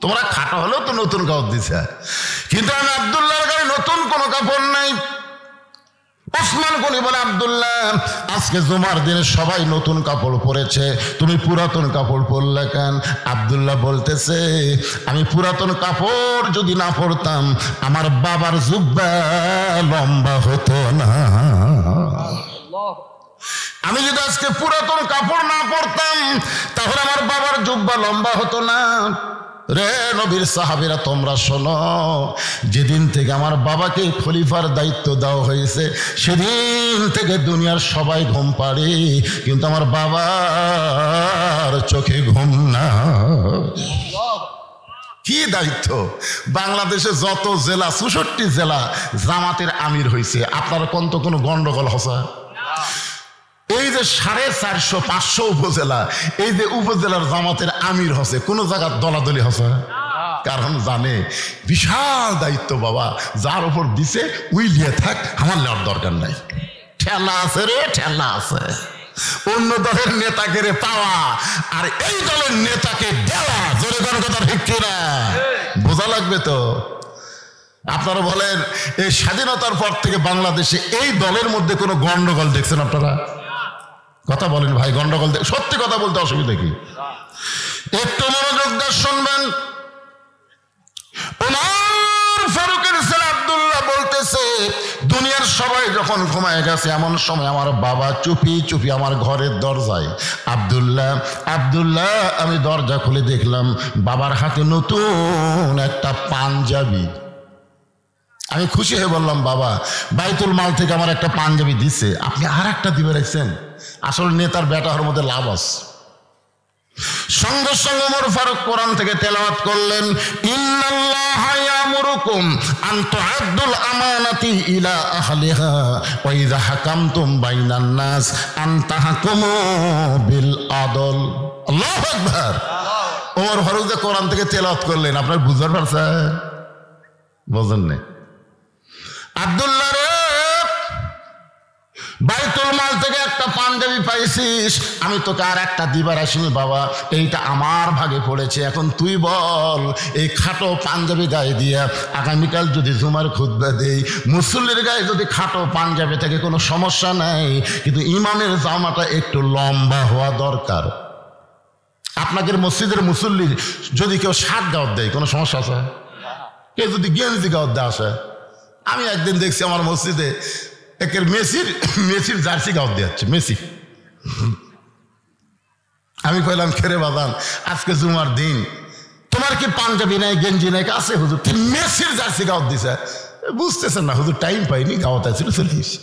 তোমরা খাটো হলেও তো নতুন কাপড় দিছে, কিন্তু আমি আব্দুল্লাহর গায়ে নতুন কোনো কাপড় নাই। ওসমান গনি বলে, আব্দুল্লাহ আজকে জুমার দিনে সবাই নতুন কাপড় পরেছে, তুমি পুরাতন কাপড় পরলে কেন? আব্দুল্লাহ বলতেছে, আমি পুরাতন কাপড় যদি না পরতাম, আমার বাবার জুব্বা লম্বা হতো না। আমি যদি আজকে পুরাতন কাপড় না পরতাম, তাহলে আমার বাবার জুব্বা লম্বা হতো না। রে নবীর সাহাবীরা তোমরা শোনো, যেদিন থেকে আমার বাবাকে খলিফার দায়িত্ব দেওয়া হয়েছে, সেদিন থেকে দুনিয়ার সবাই ঘুম পাড়ে, কিন্তু আমার বাবার চোখে ঘুম না। কি দায়িত্ব! বাংলাদেশে যত জেলা, 64 জেলা জামাতের আমির হয়েছে, আপনারা কোন তো কোনো গন্ডগোল হসা? এই যে 450-500 উপজেলা, এই যে উপজেলার জামাতের আমির হসে, কোন জায়গার দলাদলি হসে? কারণ জানে বিশাল দায়িত্ব বাবা, যার উপর দিছে উই লিয়ে থাক, আমার নেওয়ার দরকার নাই। ঠেলা আছে রে, ঠেলা আছে। অন্য দলের নেতাকে রে পাওয়া আর এই দলের নেতাকে দেওয়া, জোরে কোন কথা ঠিক কিনা? বোঝা লাগবে তো। আপনারা বলেন, এই স্বাধীনতার পর থেকে বাংলাদেশে এই দলের মধ্যে কোনো গন্ডগোল দেখছেন আপনারা? কথা বলেন ভাই, গন্ডগোল সত্যি কথা বলতে অসুবিধা কি? একটু মনোযোগ দিয়ে শুনবেন। ওমর ফারুকের ছেলে আব্দুল্লাহ বলতেছে, দুনিয়ার সবাই যখন ঘুমায় গেছে, এমন সময় আমার বাবা চুপি চুপি আমার ঘরের দরজায়, আব্দুল্লাহ আব্দুল্লাহ, আমি দরজা খুলে দেখলাম বাবার হাতে নতুন একটা পাঞ্জাবি। আমি খুশি হয়ে বললাম, বাবা বাইতুল মাল থেকে আমার একটা পাঞ্জাবি দিছে, আপনি আর একটা দিবে রাখছেন। আসলে নেতার বেটা হওয়ার মধ্যে লাভ আছে। সঙ্গে সঙ্গে ওমর ফারুক কোরআন থেকে তেলাওয়াত করলেন, ইন্নাল্লাহা ইয়ামুরুকুম আন তুআদ্দুল আমানাতি ইলা আহলিহা ওয়া ইযা হাকামতুম বাইনান নাস আন তাহকুমু বিল আদল। আল্লাহু আকবার। ওমর ফারুক যে কোরআন থেকে তেলাওয়াত করলেন, আপনারা বুঝতে পারছেন? বুঝেন না? আব্দুল্লাহ রে, বাইতুল মাল থেকে একটা পাঞ্জাবি পাইছিস, আমি তোকে আর একটা দিবার আসিনি বাবা, এইটা আমার ভাগে পড়েছে। এখন তুই বল, এই খাটো পাঞ্জাবি গায়ে দিয়া আগামীকাল যদি জুমার খুতবা দেই, মুসল্লির গায়ে যদি খাটো পাঞ্জাবি থেকে কোনো সমস্যা নাই, কিন্তু ইমামের জামাটা একটু লম্বা হওয়া দরকার। আপনাদের মসজিদের মুসল্লি যদি কেউ 7 দাওয়াত দেয়, কোনো সমস্যা আছে? কে যদি গেঞ্জি গাওয়ার দিয়ে আসে। আমি একদিন দেখছি আমার মসজিদে একের মেসির জার্সি গাওয়ার দিয়ে যাচ্ছে মেসি। আমি কইলাম খেরে বাদান আজকে জুমার দিন তোমার কি পাঞ্জাবি নাই গেঞ্জি নাই? আছে হুজুর, মেসির জার্সি গাওয়ার দিছে। বুঝতেছেন না হুজুর, টাইম পাইনি, গাওয়াতে ছিল, চলে গেছি।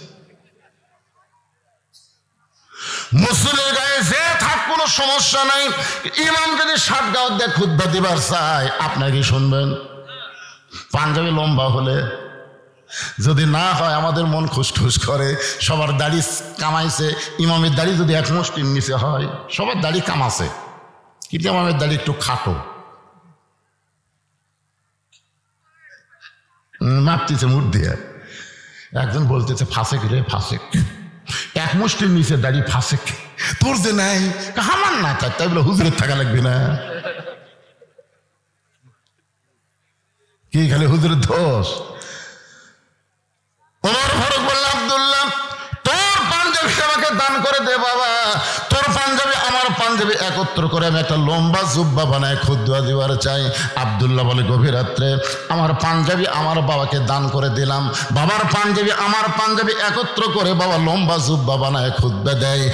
মুসলিমের গায়ে যে থাক কোনো সমস্যা নাই, ইমাম যদি শার্ট গাওয়ার দিয়ে খুতবা দিবার চায় আপনার কি শুনবেন? পাঞ্জাবি লম্বা হলে যদি না হয় আমাদের মন খুশখুশ করে। সবার দাড়ি কামাইছে, ইমামের দাড়ি যদি এক মুষ্টির নিচে হয়, সবার দাড়ি কামাছে কিন্তু ইমামের দাড়ি একটু খাটো, মাপতেছে মুঠ দিয়ে। একজন বলতেছে ফাঁসেক রে ফাঁসেক, এক মুষ্টির নিচে দাড়ি ফাঁসেক। তোর যে নাই আমার না থাক, তাই বলে হুজুরের থাকা লাগবে না কি? খালি হুজুরের দোষ। ওমর ফারুক বলল, আব্দুল্লাহ তোর পাঞ্জাবি আমাকে দান করে দে বাবা, তোর পাঞ্জাবি আমার পাঞ্জাবি একত্র করে আমি একটা লম্বা জুব্বা বানায় খুতবা দিবার চাই। আব্দুল্লাহ বলে, গভীর রাত্রে আমার পাঞ্জাবি আমার বাবাকে দান করে দিলাম, বাবার পাঞ্জাবি আমার পাঞ্জাবি একত্র করে বাবা লম্বা জুব্বা বানায় খুতবা দেয়।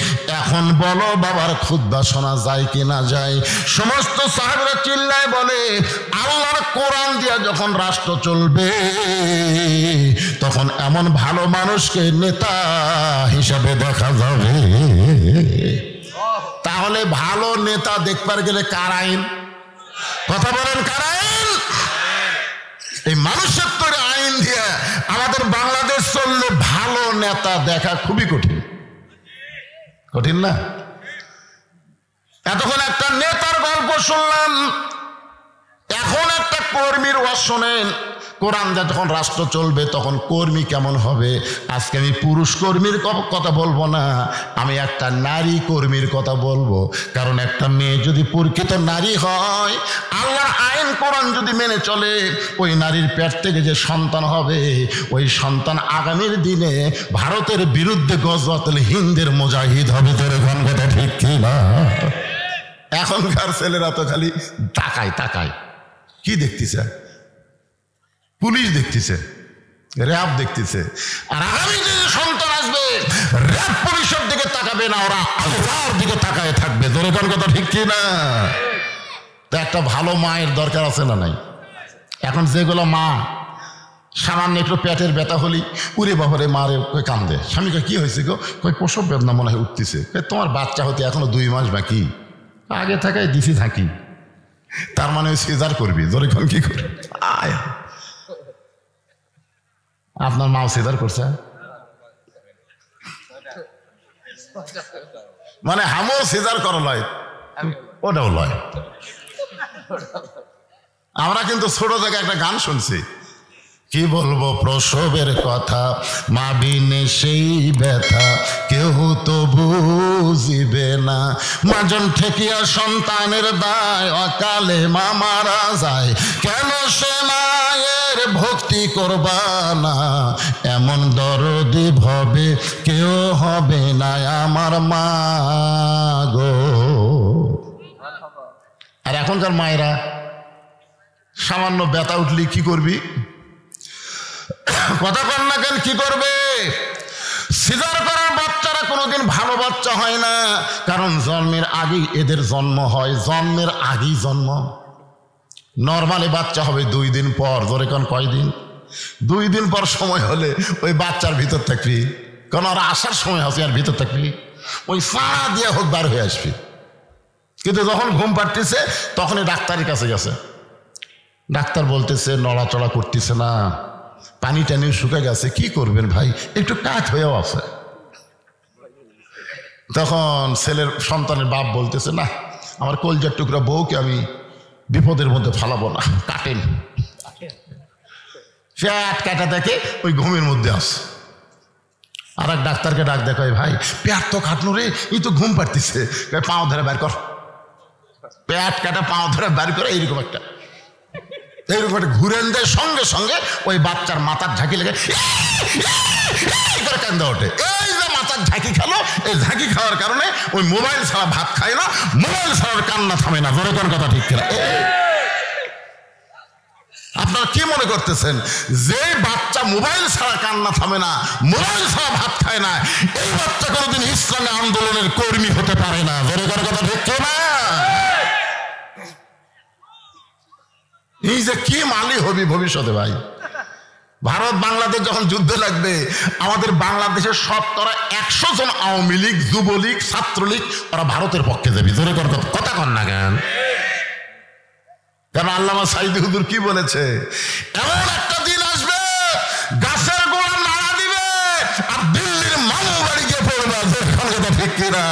এখন বলো বাবার খুতবা শোনা যায় কি না যায়? সমস্ত সাহাবীরা চিল্লায় বলে, আল্লাহর কোরআন দিয়া যখন রাষ্ট্র চলবে তখন এমন ভালো মানুষকে নেতা হিসাবে দেখা যাবে। তাহলে ভালো নেতা দেখবার গেলে কার আইন? কথা বলেন, কার আইন? এই মানুষের তৈরি আইন দিয়ে আমাদের বাংলাদেশ চললে ভালো নেতা দেখা খুবই কঠিন। কঠিন না? এতক্ষণ একটা নেতার গল্প শুনলাম, এখন একটা কর্মীর ওয়াজ শোনেন। কোরআন যখন রাষ্ট্র চলবে তখন কর্মী কেমন হবে। আজকে আমি পুরুষ কর্মীর কথা বলবো না, আমি একটা নারী কর্মীর কথা বলবো। কারণ একটা মেয়ে যদি প্রকৃত নারী হয়, আল্লাহর আইন কোরআন যদি মেনে চলে, ওই নারীর পেট থেকে যে সন্তান হবে, ওই সন্তান আগামীর দিনে ভারতের বিরুদ্ধে গজওয়াতুল হিন্দের মুজাহিদ হবে। তোর এখন কথা ঠিক কি না? এখনকার ছেলেরা তো খালি তাকায় তাকায়, কি দেখতেছে? পুলিশ দেখতেছে, র্যাব দেখতেছে। আর আগামী যে সন্তান আসবে, র্যাব পুলিশের দিকে তাকাবে না, ওরা আল্লাহর দিকে তাকায় থাকবে। দরকার কথা ঠিক কি না? তো একটা ভালো মায়ের দরকার আছে না নাই? এখন যেগুলো মা সামান্য একটু পেটের ব্যথা হলি উড়ে বাবারে মারে কান্দে, স্বামীকে কি হয়েছে গো? কই প্রসব বেদনা মনে হয় উঠতেছে। তোমার বাচ্চা হতে এখনো 2 মাস বাকি, আগে থাকায় দিছি থাকি, তার মানে সিজার করবি। দরকার কি করবি? আয় আপনার মাও সিজার করছে, মানে হামও সিজার করা লয়, ওটাও লয়। আমরা কিন্তু ছোট থেকে একটা গান শুনছি, কি বলবো প্রসবের কথা, মা বিনে সেই ব্যথা কেউ তো বুঝিবে না। মাজন ঠেকিয়া সন্তানের দায়, অকালে মা মারা যায়, কেন সে মায়ের ভক্তি করবা না? এমন দরদি ভবে কেউ হবে না আমার মা গো। আর এখনকার মায়েরা সামান্য ব্যথা উঠলি কি করবি? কথা কন না কেন? কি করবে? সিজার করার বাচ্চারা কোনোদিন ভালো বাচ্চা হয় না, কারণ জন্মের আগেই এদের জন্ম হয়, জন্মের আগেই জন্ম। নর্মালি বাচ্চা হবে 2 দিন পর। ধরে কোন কয়দিন? 2 দিন পর সময় হলে ওই বাচ্চার ভিতর থাকবি, কারণ ওরা আসার সময় আছে আর ভিতর থাকবি, ওই সারা দিয়ে হোক বার হয়ে আসবি। কিন্তু যখন ঘুম পাড়তেছে তখনই ডাক্তারের কাছে গেছে, ডাক্তার বলতেছে নড়াচড়া করতেছে না, পানি টানি শুকে গেছে, কি করবেন ভাই? একটু কাঠ হয়েও আছে। তখন ছেলের সন্তানের বাপ বলতেছে, না আমার কলজার টুকরা বউকে আমি বিপদের মধ্যে ফালাবো না, কাটেন। সে কাটা দেখে ওই ঘুমের মধ্যে আসে। আর এক ডাক্তারকে ডাক দেখায়, ভাই পেট তো কাটনো রে, এই তো ঘুম পাড়তেছে, পাও ধরে বের কর। পেট কাটা পাও ধরে বের করে এইরকম একটা ঘুরেন দেয়, সঙ্গে সঙ্গে ওই বাচ্চার মাথার ঝাঁকি লেগে কান্দা ওঠে। এই যে মাথার ঝাঁকি খেলো, এই ঝাঁকি খাওয়ার কারণে ওই মোবাইল ছাড়া ভাত খায় না, মোবাইল ছাড়ার কান্না থামে না। জোরে কোন কথা ঠিক কিনা? আপনারা কি মনে করতেছেন যে বাচ্চা মোবাইল ছাড়া কান্না থামে না, মোবাইল ছাড়া ভাত খায় না, এই বাচ্চা কোনোদিন ইসলামী আন্দোলনের কর্মী হতে পারে না? জোরে করে কথা ঠিক না? এই যে কি মালি হবি ভবিষ্যতে ভাই। ভারত বাংলাদেশ যখন যুদ্ধ লাগবে, আমাদের বাংলাদেশের 100 জন আওয়ামী লীগ, যুবলীগ, ছাত্রলীগ ওরা ভারতের পক্ষে যাবে। জোরে করে কথা কন না কেন? কারণ আল্লামা সাইদি হুজুর কি বলেছে, এমন একটা দিন আসবে গাছের গোড়া নাড়া দিবে আর দিল্লির মামু বাড়ি গিয়ে পড়বে। কথা ঠিক কিনা?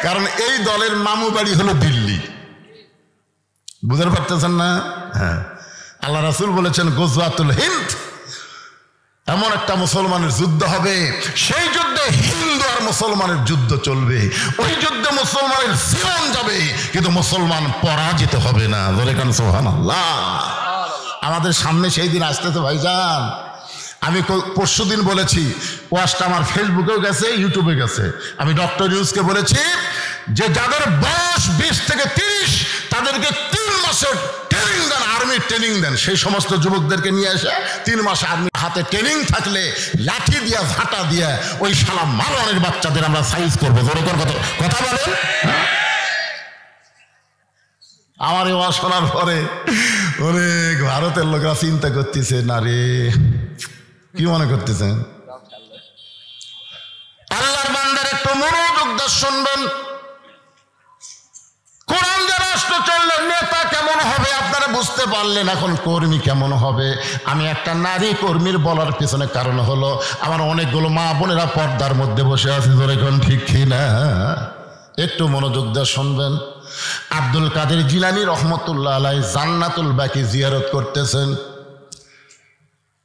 কারণ এই দলের মামু বাড়ি হলো দিল্লি। বুঝতে পারতেছেন না? হ্যাঁ, আল্লাহ রাসূল বলেছেন গজওয়াতুল হিন্দ, এমন একটা মুসলমানের যুদ্ধ হবে, সেই যুদ্ধে হিন্দু আর মুসলমানের যুদ্ধ চলবে, ওই যুদ্ধে মুসলমানের জীবন যাবে কিন্তু মুসলমান পরাজিত হবে না। বলে কেন সুবহানাল্লাহ। আমাদের সামনে সেই দিন আসতেছে ভাইজান। আমি পরশুদিন বলেছি, ওয়াজটা আমার ফেসবুকেও গেছে, ইউটিউবে গেছে। আমি ডক্টর ইউনুসকে বলেছি যে যাদের বয়স 20 থেকে 30 তাদেরকে 3 মাসের ট্রেনিং দেন, আর্মি ট্রেনিং দেন। সেই সমস্ত যুবকদেরকে নিয়ে এসে 3 মাস আর্মি হাতে ট্রেনিং থাকলে লাঠি দিয়া ঝাঁটা দিয়া ওই শালা মারওয়ানের বাচ্চাদের আমরা সাইজ করবো। জোরে করে কথা বলেন। আমার এই ওয়াজ শোনার পরে অনেক ভারতের লোকরা চিন্তা করতেছে, না রে কি মনে করতেছেন? আল্লাহর বান্দার একটু মনোযোগ দিয়ে শুনবেন। কোরআন যে রাষ্ট্র চললে নেতা কেমন হবে আপনারা বুঝতে পারলেন, এখন কর্মী কেমন হবে। আমি একটা নারী কর্মীর বলার পিছনে কারণ হলো আমার অনেকগুলো মা বোনেরা পর্দার মধ্যে বসে আছে। ধরে কোন ঠিক কিনা? একটু মনোযোগ দিয়ে শুনবেন। আব্দুল কাদের জিলানী রহমতুল্লাহ আলাইহি জান্নাতুল বাকি জিয়ারত করতেছেন।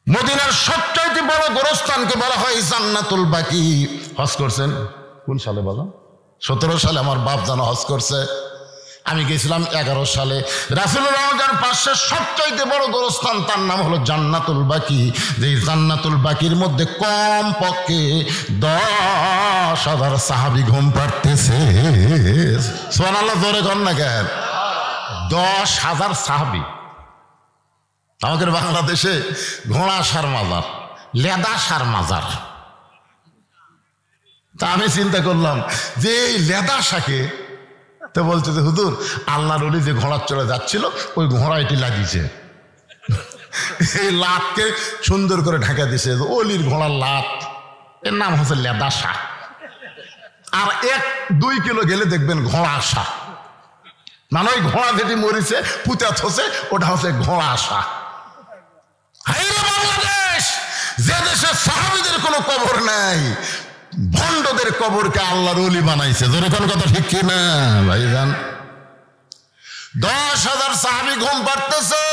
মদিনার সবচাইতে বড় গোরস্থানকে বলা হয় জান্নাতুল বাকি। হজ করছেন কোন সালে বলো? 17 সালে আমার বাপ জানো হজ করছে। আমি গেছিলাম 11 সালে। রাসূলুল্লাহর পাশে সবচাইতে বড় গোরস্থান, তার নাম হলো জান্নাতুল বাকি। যে জান্নাতুল বাকির মধ্যে কম পক্ষে 10,000 সাহাবী ঘুম পাড়তেছে। সুবহানাল্লাহ, জোরে কর না কেন? 10,000 সাহাবী। আমাদের বাংলাদেশে ঘোড়া সার মাজার, লেদা সার মাজার। তা আমি চিন্তা করলাম যে এই লেদা শাকে তো বলছে যে হুজুর আল্লাহর ওলি যে ঘোড়ার চড়ে যাচ্ছিল ওই ঘোড়া এটি লাগিয়েছে, এই লাতকে সুন্দর করে ঢাকা দিছে। অলির ঘোড়ার লাত, এর নাম হচ্ছে লেদা শাক। আর 1-2 কিলো গেলে দেখবেন ঘোড়া আসা, মানে ওই ঘোড়া যেটি মরিছে পুঁতা থসে ওটা হচ্ছে ঘোড়া আসা। বাংলাদেশ যে দেশে সাহাবীদের কোনো কবর নাই, ভণ্ডদের কবরকে আল্লাহর ওলি বানাইছে। জোরে কোন কথা ঠিক কিনা ভাইজান? 10,000 সাহাবী ঘুম পাড়তেছে,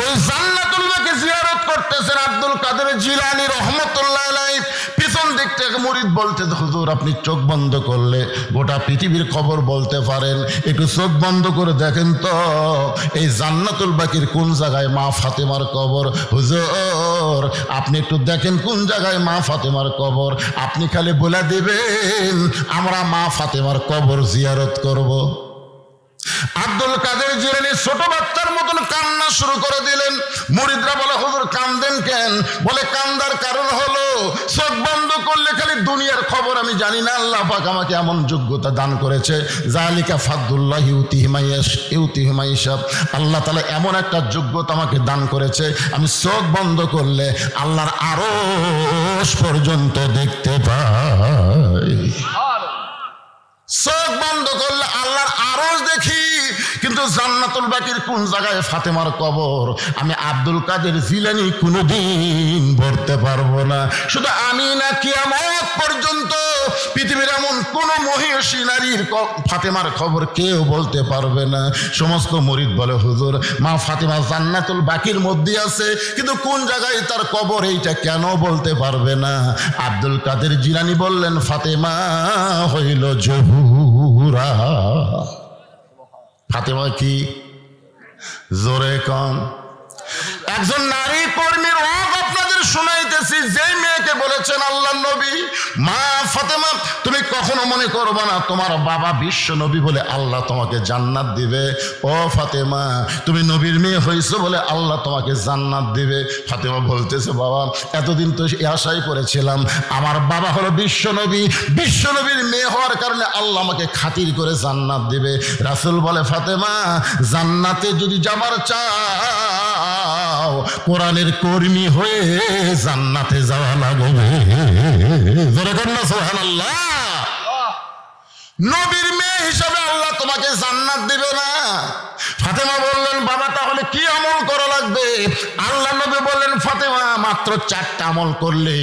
ওই জান্নাতুল বাকি জিয়ারত করতেছেন আব্দুল কাদের জিলানী রহমতুল্লাহ আলাইহি। পিছন দিক থেকে মুরিদ বলতে, হুজুর আপনি চোখ বন্ধ করলে গোটা পৃথিবীর খবর বলতে পারেন, একটু চোখ বন্ধ করে দেখেন তো এই জান্নাতুল বাকির কোন জায়গায় মা ফাতেমার কবর। হুজুর আপনি একটু দেখেন কোন জায়গায় মা ফাতেমার কবর, আপনি খালি বলে দিবেন আমরা মা ফাতেমার কবর জিয়ারত করব। আব্দুল কাদের জিলানী ছোট বাচ্চার মতন কান্না শুরু করে দিলেন। মুরিদরা বলে হুজুর কান্দেন কেন? বলে কান্দার কারণ হলো চোখ বন্ধ করলে খালি দুনিয়ার খবর আমি জানি না, আল্লাহ পাক আমাকে এমন যোগ্যতা দান করেছে, জালিকা ফাদলুল্লাহি ইউতিহি মান ইয়াশা। আল্লাহ তাআলা এমন একটা যোগ্যতা আমাকে দান করেছে, আমি চোখ বন্ধ করলে আল্লাহর আরশ পর্যন্ত দেখতে পাই। চোখ বন্ধ করলে আল্লাহর আরশ দেখি, কিন্তু জান্নাতুল বাকির কোন জায়গায় ফাতেমার কবর আমি আব্দুল কাদের জিলানী কোনোদিন বলতে পারবো না। শুধু আমি না, কিয়ামত পর্যন্ত পৃথিবীর এমন কোন মহিষী নারীর ফাতেমার খবর কেউ বলতে পারবে না। সমস্ত মুরিদ বলে হুজুর মা ফাতেমা জান্নাতুল বাকির মধ্যে আছে, কিন্তু কোন জায়গায় তার কবর এইটা কেন বলতে পারবে না? আব্দুল কাদের জিলানী বললেন ফাতেমা হইল জহুরা। ফাতেমা কি? জোরে কন। একজন নারী কর্মীর হক আপনাদের শোনাইতেছি, যে মেয়েকে বলেছেন আল্লাহর নবী মা ফাতেমা তুমি কখনো মনে করবে না তোমার বাবা বিশ্ব নবী বলে আল্লাহ তোমাকে জান্নাত দিবে। ও ফাতেমা, তুমি নবীর মেয়ে হয়েছো বলে আল্লাহ তোমাকে জান্নাত দিবে। ফাতেমা বলতেছে, বাবা এতদিন তো আশাই করেছিলাম আমার বাবা হলো বিশ্ব নবী, বিশ্ব নবীর মেয়ে হওয়ার কারণে আল্লাহ আমাকে খাতির করে জান্নাত দিবে। রাসূল বলে, ফাতেমা জান্নাতে যদি যাবার চাও কোরআনের কর্মী হয়ে জান্নাতে যাওয়া লাগবে। জোরে বলেন না সুবহানাল্লাহ। নবীর মেয়ে হিসাবে আল্লাহ তোমাকে জান্নাত দিবে না। ফাতেমা বললেন, বাবা তাহলে কি আমল করা লাগবে? আল্লাহ নবী বললেন, ফাতেমা মাত্র 4টা আমল করলে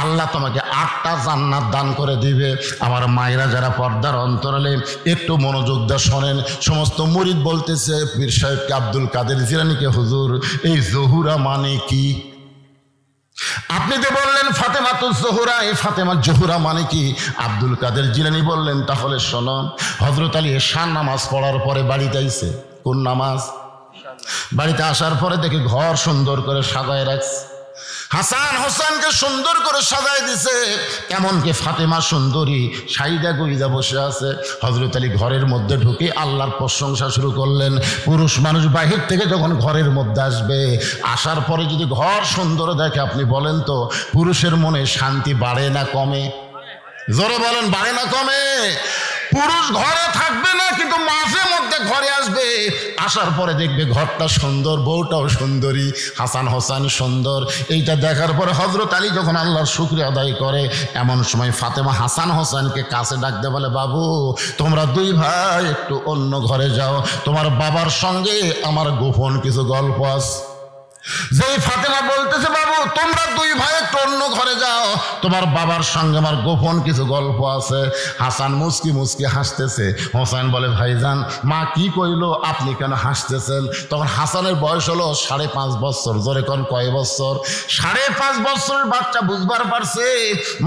আল্লাহ তোমাকে 8টা জান্নাত দান করে দিবে। আমার মায়েরা যারা পর্দার অন্তরালে একটু মনোযোগ দিয়ে শোনেন। সমস্ত মুরিদ বলতেছে পীর সাহেবকে, আব্দুল কাদের জিলানীকে, হুজুর এই জহুরা মানে কি? আপনি তো বললেন ফাতেমা তো জোহরা, এই ফাতেমা জোহরা মানে কি? আব্দুল কাদের জিলানী বললেন, তাহলে শোনো, হযরত আলী এশার নামাজ পড়ার পরে বাড়িতে আইছে। কোন নামাজ? বাড়িতে আসার পরে দেখে ঘর সুন্দর করে সাজায় রাখছে, হাসান হোসেনকে সুন্দর করে সাজায় দিছে, এমনকি ফাতেমা সুন্দরী সাইদা গুইদা বসে আছে। হযরত আলী ঘরের মধ্যে ঢুকে আল্লাহর প্রশংসা শুরু করলেন। পুরুষ মানুষ বাহির থেকে যখন ঘরের মধ্যে আসবে, আসার পরে যদি ঘর সুন্দর দেখে, আপনি বলেন তো পুরুষের মনে শান্তি বাড়ে না কমে? জোরে বলেন, বাড়ে না কমে? পুরুষ ঘরে থাকবে না, কিন্তু মাঝে মধ্যে ঘরে আসবে, আসার পরে দেখবে ঘরটা সুন্দর, বউটাও সুন্দরী, হাসান হোসেন সুন্দর। এইটা দেখার পরে হযরত আলী যখন আল্লাহর শুকরিয়া আদায় করে, এমন সময় ফাতেমা হাসান হোসেনকে কাছে ডাকতে বলে, বাবু তোমরা 2 ভাই একটু অন্য ঘরে যাও, তোমার বাবার সঙ্গে আমার গোপন কিছু গল্প আছে। যেই ফাতেমা বলতেছে, বাবু তোমরা 2 ভাই একটু অন্য ঘরে যাও, তোমার বাবার সঙ্গে আমার গোপন কিছু গল্প আছে। হাসান মুস্কি মুস্কি হাসতেছে। হোসেন বলে, ভাইজান মা কি কইলো, আপনি কেন হাসতেছেন? তখন হাসানের বয়স হলো 5.5 বছর। জোরে কোন কয় বছর? 5.5 বছরের বাচ্চা বুঝবার পারছে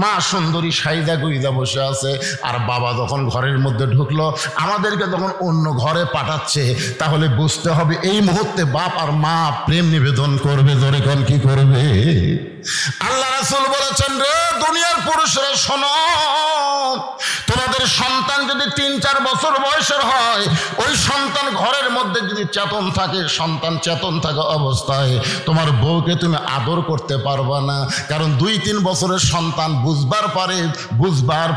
মা সুন্দরী সাইদা গুইদা বসে আছে, আর বাবা যখন ঘরের মধ্যে ঢুকলো, আমাদেরকে যখন অন্য ঘরে পাঠাচ্ছে, তাহলে বুঝতে হবে এই মুহূর্তে বাপ আর মা প্রেম নিবেদন করবে। জোরে কোন কি করবে? আল্লাহ রাসূল বলেছেন, রে দুনিয়ার পুরুষরা শোনো, তোমাদের সন্তান যদি 3-4 বছর বয়সের হয়, ওই সন্তান ঘরের মধ্যে যদি চেতন থাকে, সন্তান চেতন থাকা অবস্থায় তোমার বউকে তুমি আদর করতে পারবা না। কারণ 2-3 বছরের সন্তান বুঝবার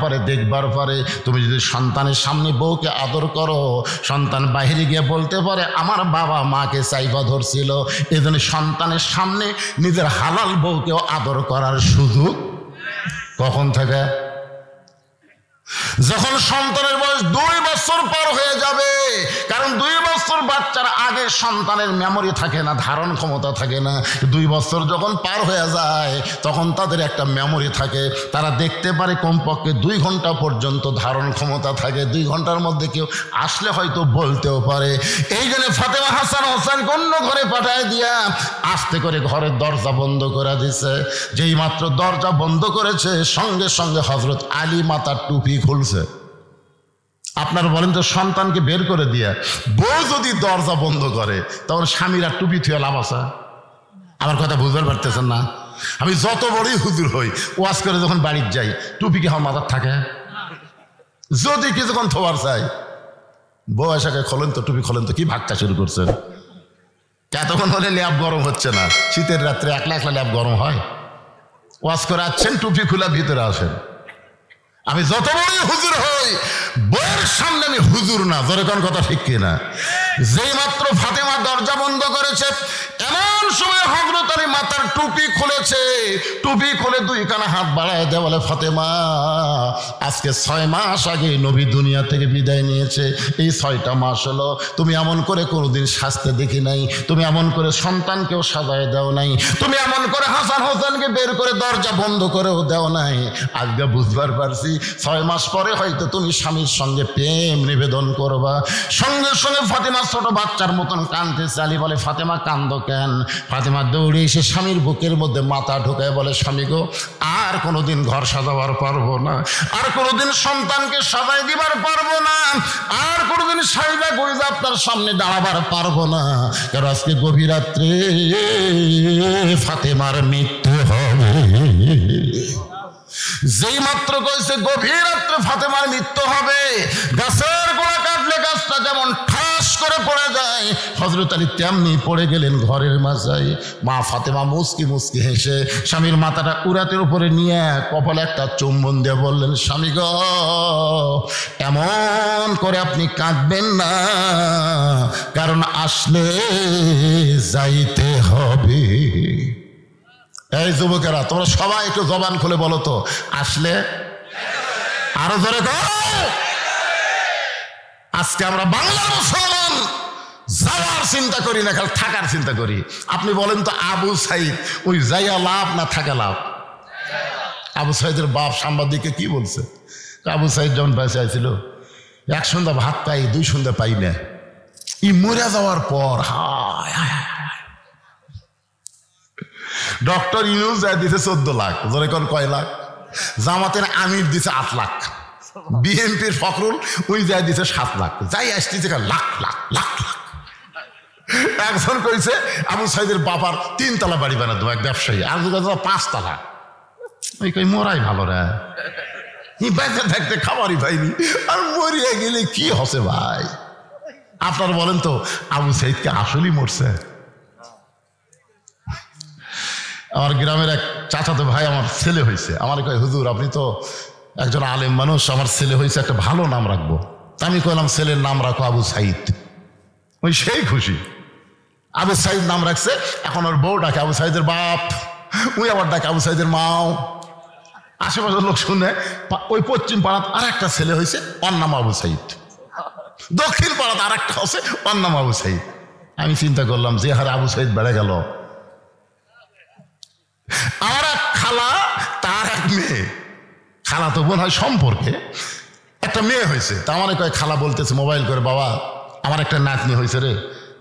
পারে, দেখবার পারে। তুমি যদি সন্তানের সামনে বউকে আদর করো, সন্তান বাহিরে গিয়ে বলতে পারে আমার বাবা মাকে চাইবা ধরছিল। এই জন্য সন্তানের সামনে নিজের হালাল বউকেও আদর করার সুযোগ কখন থাকে? যখন সন্তানের বয়স 2 বছর পার হয়ে যাবে। কারণ 2 বছর বাচ্চার আগে সন্তানের মেমোরি থাকে না, ধারণ ক্ষমতা থাকে না। 2 বছর যখন পার হয়ে যায়, তখন তাদের একটা মেমোরি থাকে, তারা দেখতে পারে, কমপক্ষে 2 ঘন্টা পর্যন্ত ধারণ ক্ষমতা থাকে। 2 ঘন্টার মধ্যে কেউ আসলে হয়তো বলতেও পারে। এই জন্য ফাতেমা হাসান হোসেন অন্য ঘরে পাঠায় দিয়া আস্তে করে ঘরের দরজা বন্ধ করে দিছে। যেই মাত্র দরজা বন্ধ করেছে, সঙ্গে সঙ্গে হযরত আলী মাথার টুপি খুলছে। আপনারা বলেন তো, সন্তানকে বের করে দিয়া বউ যদি দরজা বন্ধ করে, তখন স্বামীরা টুপি থুয়ে লাভ আছে? আমার কথা বুঝতে পারতেছেন না? আমি যত বড়ই হুজুর হই, ওয়াজ করে যখন বাড়ির যাই, টুপি কি আমার মাথার থাকে? যদি কিছুক্ষণ থোয়ার চাই, বউ এসাকে খোলেন তো, টুপি খোলেন তো, কি ভাগটা শুরু করছেন? এতক্ষণ হলে ল্যাব গরম হচ্ছে না? শীতের রাত্রে একলা একলা ল্যাব গরম হয়? ওয়াজ করে আসছেন, টুপি খুলে ভিতরে আসেন। আমি যত বড়ই হুজুর হই, বউয়ের সামনে আমি হুজুর না। জোরে কোন কথা ঠিক কিনা? যেই মাত্র ফাতেমা দরজা বন্ধ করেছে, এমন সময় হযরত আলী মাথার টুপি খুলেছে। টুপি খুলে 2 কানা হাত বাড়ায় দেয়, বলে ফাতেমা আজকে 6 মাস আগে নবী দুনিয়া থেকে বিদায় নিয়েছে। এই 6টা মাস হলো তুমি এমন করে কোনোদিন সাজতে দেখি নাই, তুমি এমন করে সন্তানকেও সাজায় দাও নাই, তুমি এমন করে হাসান হোসেনকে বের করে দরজা বন্ধ করেও দেও নাই। আজকে বুঝবার পারছি 6 মাস পরে হয়তো তুমি স্বামীর সঙ্গে প্রেম নিবেদন করবা। সঙ্গে সঙ্গে ফাতেমা ছোট বাচ্চার মতন কাঁদতেছে। আলী বলে, ফাতেমা কান্দো কেন? ফাতেমা দৌড়ে এসে স্বামীর বুকের মধ্যে মাথা ঢুকায় বলে, স্বামী গো, আর কোনোদিন ঘর সাজাবার পারবো না, আর কোনোদিন সন্তানকে সাজাই দিবার পারবো না, আর কোনোদিন সাইদা গইজা আপনার সামনে দাঁড়াবার পারবো না। কারণ আজকে গভীর রাত্রে ফাতেমার মৃত্যু হবে। যেই মাত্র কইছে গভীর রাত্রে ফাতেমার মৃত্যু হবে, গাছের গোড়া কাটলে গাছটা যেমন ঠাস করে পড়ে যায়, হযরত আলী তেমনি পড়ে গেলেন ঘরের মাঝায়। মা ফাতেমা মুস্কি মুস্কি হেসে স্বামীর মাথাটা উরাতের উপরে নিয়ে কপালে একটা চুম্বন দিয়ে বললেন, স্বামী গো, এমন করে আপনি কাঁদবেন না, কারণ আসলে যাইতে হবে। এই যুবকেরা, তোমরা সবাই একটু জবান খুলে বলো তো, আসলে? আরো ধরে কর। আজকে আমরা বাংলার মুসলমান যাওয়ার চিন্তা করি না, খালি থাকার চিন্তা করি। আপনি বলেন তো, আবু সাইদ ওই যাইয়া লাভ না থাকা লাভ? আবু সাইদের বাপ সাংবাদিককে কি বলছে? আবু সাইদ যখন বেঁচে আইছিল, এক সন্ধ্যা ভাত পাই, দুই সন্ধ্যা পাই না, ই মরে যাওয়ার পর হায় হায় ডক্টর ইউনুস যা দিছে 14 লাখ, ধরে কোন কয় লাখ? জামাতের আমির দিছে 8 লাখ, বিএনপির ফখরুল ওই যা দিছে 7 লাখ, যাই আসতেছে লাখ লাখ লাখ লাখ। একজন কইছে আবু সাইদের বাবার 3 তলা বাড়ি বানাতো এক ব্যবসায়ী, আর 5 তলা। ওই কই মোরাই ভালো রে, বেঁচে থাকতে খাবারই পাইনি, আর মরিয়া গেলে কি হচ্ছে ভাই? আপনারা বলেন তো, আবু সাইদকে আসলেই মরছে? আমার গ্রামের এক চাচাতো ভাই, আমার ছেলে হয়েছে, আমার কয়, হুজুর আপনি তো একজন আলেম মানুষ, আমার ছেলে হয়েছে, একটা ভালো নাম রাখবো। আমি কইলাম, ছেলের নাম রাখো আবু সাইদ। ওই সেই খুশি, আবু সাইদ নাম রাখছে। এখন ওর বউ ডাকে আবু সাইদের বাপ, ওই আবার ডাকে আবু সাইদের মাও। আশেপাশের লোক শুনে, ওই পশ্চিম পাড়াত আর একটা ছেলে হয়েছে, ওর নাম আবু সাইদ। দক্ষিণ পাড়াত আর একটা হচ্ছে, ওর নাম আবু সাইদ। আমি চিন্তা করলাম, যে হারে আবু সাইদ বেড়ে গেল। আমার এক খালা, তার এক মেয়ে, খালা তো বোন হয় সম্পর্কে, একটা মেয়ে হয়েছে। তা আমার কয়েক খালা বলতেছে মোবাইল করে, বাবা আমার একটা নাতনি হয়েছে রে,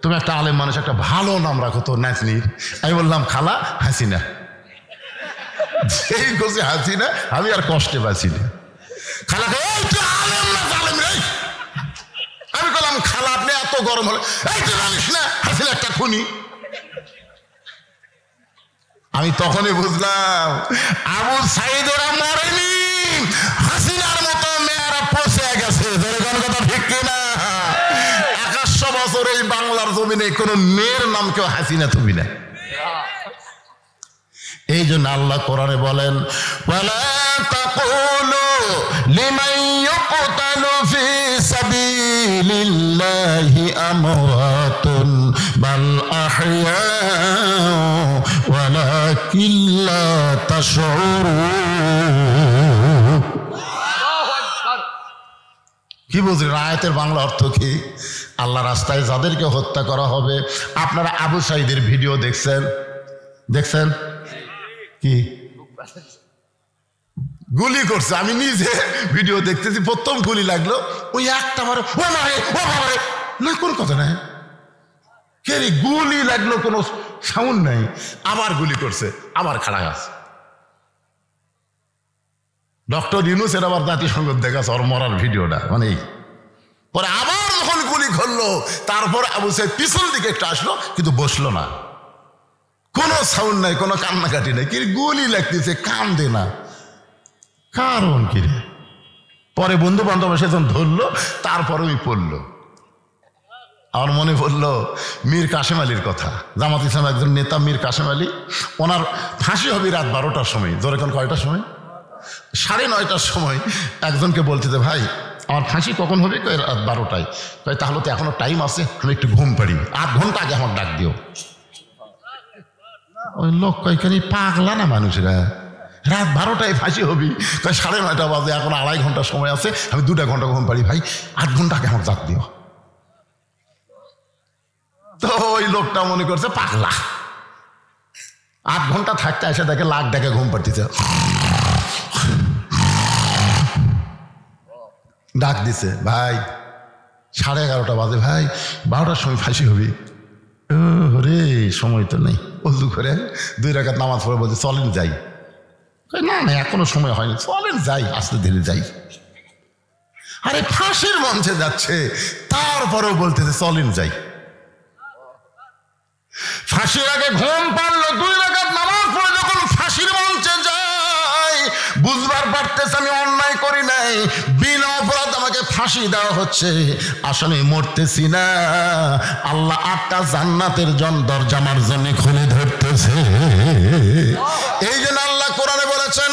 তুমি একটা আলেম মানুষ, একটা ভালো নাম রাখো তোর নাতনির। আমি বললাম, খালা হাসিনা। যেই করছে হাসিনা, আমি আর কষ্টে বাঁচি না। খালা আলেম না আলেম রে। আমি বললাম, খালা আপনি এত গরম হলে, এই তুই জানিস না হাসিনা একটা খুনি? আমি তখনই বুঝলাম, আবু সাইদেরা মরেনি, হাসিনার মতো মেয়েরা পচে গেছে। কথা ঠিক কিনা? 2100 বছর এই বাংলার জমিনে কোন মেয়ের নাম কেউ হাসিনা তুমি না। এই জন্য আল্লাহ কোরআনে বলেন, ওয়ালা তাকুলু লিমান ইউকতালু ফি সাবিলিল্লাহি আমওয়াতুন বাল আহইয়া ওয়ালাকিন লা তাশউরুন। কি বুঝলেন আয়াতের বাংলা অর্থ কি? আল্লাহ রাস্তায় যাদেরকে হত্যা করা হবে, আপনারা আবু সাইদের ভিডিও দেখছেন? দেখছেন কি গুলি করছে? আমি নিজে ভিডিও দেখতেছি, প্রথম গুলি লাগলো, ওই একটা মারে, ও মারে, ও মারে না, কোন কথা নাই, কে গুলি লাগলো, কোনো সাউন্ড নাই, আবার গুলি করছে, আবার খাড়া গাছ। ডক্টর ইউনূসের আবার জাতিসংঘ দেখাচ্ছে ওর মরার ভিডিওটা, মানে পরে আবার যখন গুলি করলো, তারপর আবু সাইদ পিছন দিকে একটু আসলো, কিন্তু বসলো না, কোনো সাউন্ড নাই, কোনো কান্নাকাটি নাই, কি গুলি লাগতেছে, কান্দে না, কারণ কি রে? পরে বন্ধু বান্ধব এসে যখন ধরলো, তারপরে ওই পড়লো। আমার মনে পড়লো মীর কাসেম আলীর কথা। জামাত ইসলাম একজন নেতা মীর কাসেম আলী, ওনার ফাঁসি হবে রাত 12টার সময়। ধরে কোন কয়টার সময়? 9:30টার সময়। একজনকে বলতেছে, ভাই আমার ফাঁসি কখন হবে? রাত 12টায়। তাহলে তো এখনো টাইম আছে, আমি একটু ঘুম পাড়ি, 8 ঘন্টা আগে আমার ডাক দিও। ওই লোক কয়খানি পাগলা না মানুষরা? রাত 12টায় ফাঁসি হবি, 9:30 বাজে, এখন 2.5 ঘন্টা সময় আছে, আমি 2 ঘন্টা ঘুম পাড়ি, ভাই 8 ঘন্টা আগে আমার ডাক দিও। তো ওই লোকটা মনে করছে পাগলা, 8 ঘন্টা থাকতে এসে দেখে লাখ ডাকে ঘুম পাড়তেছে, ডাক দিছে, ভাই 11:30 বাজে, ভাই 12টার সময় ফাঁসি হবি। রে সময় তো নেই। অজু করে 2 রাকাত নামাজ পড়ে বলছে, চলেন যাই। না না এখনো সময় হয়নি, চলেন যাই, আস্তে ধীরে যাই। আরে ফাঁসির মঞ্চে যাচ্ছে, তারপরেও বলতেছে চলেন যাই। ফাঁসির আগে ঘুম পারলো, 2 রাকাত নামাজ পড়ে যখন ফাঁসির মঞ্চে যায়, বুঝবার পারতেছে আমি অন্যায় করি নাই, বিনা অপরাধ আমাকে ফাঁসি দেওয়া হচ্ছে, আসলে মরতেছি না, আল্লাহ 8টা জান্নাতের দরজা আমার জন্য খুলে ধরতেছে। এই জন্য আল্লাহ কোরআনে বলেছেন,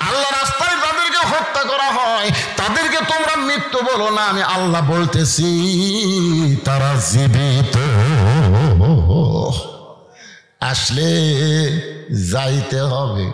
আল্লাহ রাস্তায় যাদেরকে হত্যা করা হয় তাদেরকে তোমরা মৃত্যু বলো না, আমি আল্লাহ বলতেছি তারা জীবিত। আসলে যাইতে হবে।